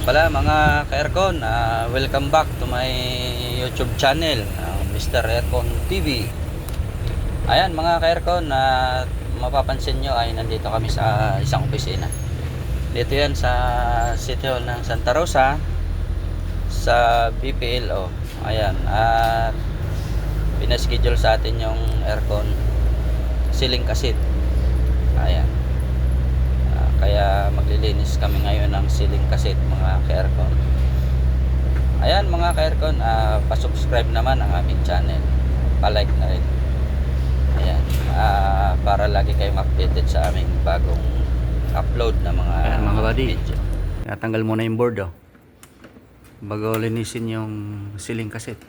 pala mga ka-aircon, welcome back to my YouTube channel, Mr. Aircon TV. Ayan mga ka-aircon, mapapansin nyo ay nandito kami sa isang opisina. Dito yan sa City Hall ng Santa Rosa, sa BPLO. Ayan, at pinaschedule sa atin yung aircon ceiling kasit. Ayan, kaya maglilinis kami ngayon ng ceiling kasit mga ka-aircon. Ayan mga ka-aircon, pa-subscribe naman ang aming channel, pa-like na rin. Ayan, para lagi kayong updated sa aming bagong upload na mga buddy, video. natanggal muna yung board bago linisin yung ceiling kasit.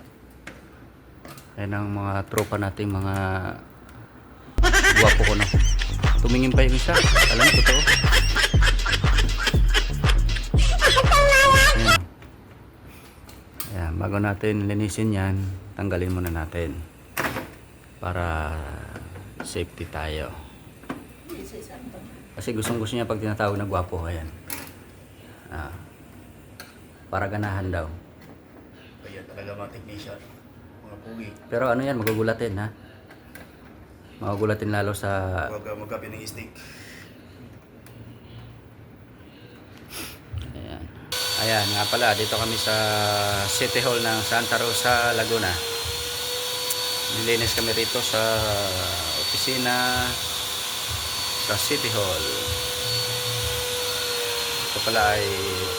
Ayan ang mga tropa nating mga guwapo ko na. Tumingin pa yung isa, alam mo totoo. Ayan. Ayan, bago natin linisin yan, tanggalin muna natin para safety tayo. Kasi gustong gusto niya pag tinatawag na gwapo. Ayan, para ganahan daw. Kaya talaga mga technician, mga pugi. Pero ano yan, magugulatin ha. Magugulatin lalo sa... Huwag magkapi ng stick. Ayan. Ayan nga pala, dito kami sa City Hall ng Santa Rosa, Laguna. Nilinis kami rito sa opisina sa City Hall. Ito pala ay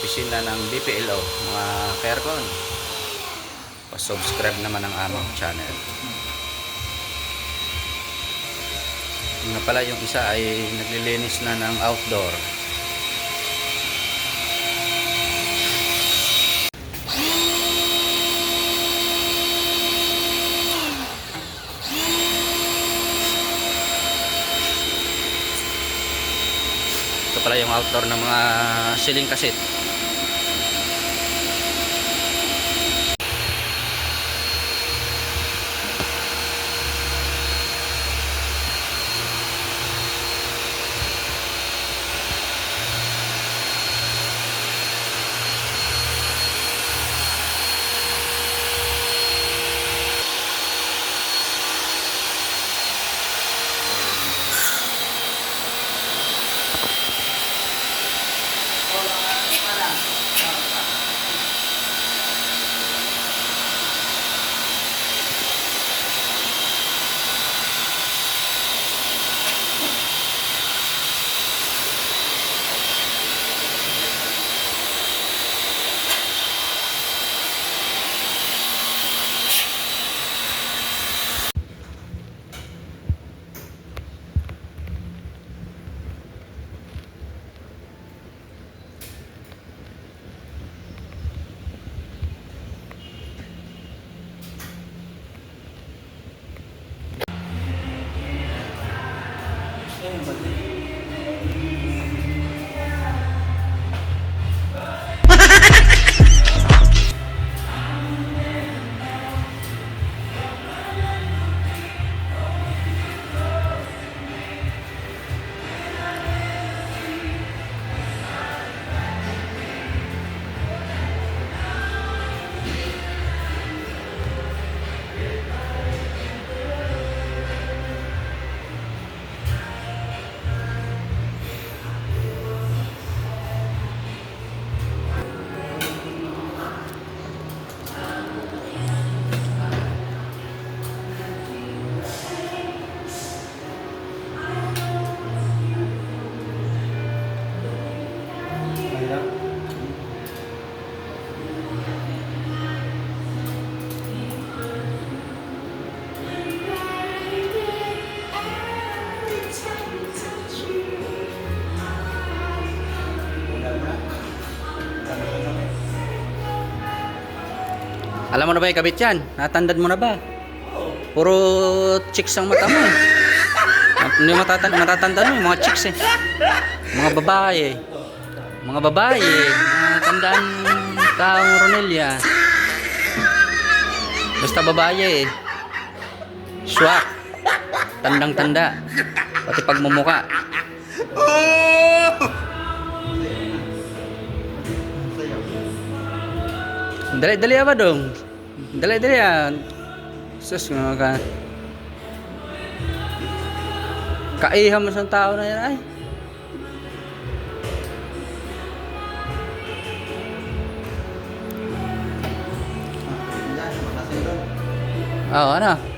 opisina ng BPLO, mga ka-aircon. Pa-subscribe naman ang aming channel. Yung pala yung isa ay naglilinis na ng outdoor. Ito pala yung outdoor ng mga ceiling kasit. Alam mo na ba yung kabit yan? Natandad mo na ba? Puro chicks ang mata mo eh. Hindi matatandaan mo yung mga chicks eh. Mga babae. Mga babae. Tandaan Kaong Ronelia. Basta babae eh. Swak. Tandang tanda. Pati pagmumuka. Dali-dali ba dong? Dali-dali yan. Sus, mga ka... Kaiham mo sa tao na yan ay. Oo, ano?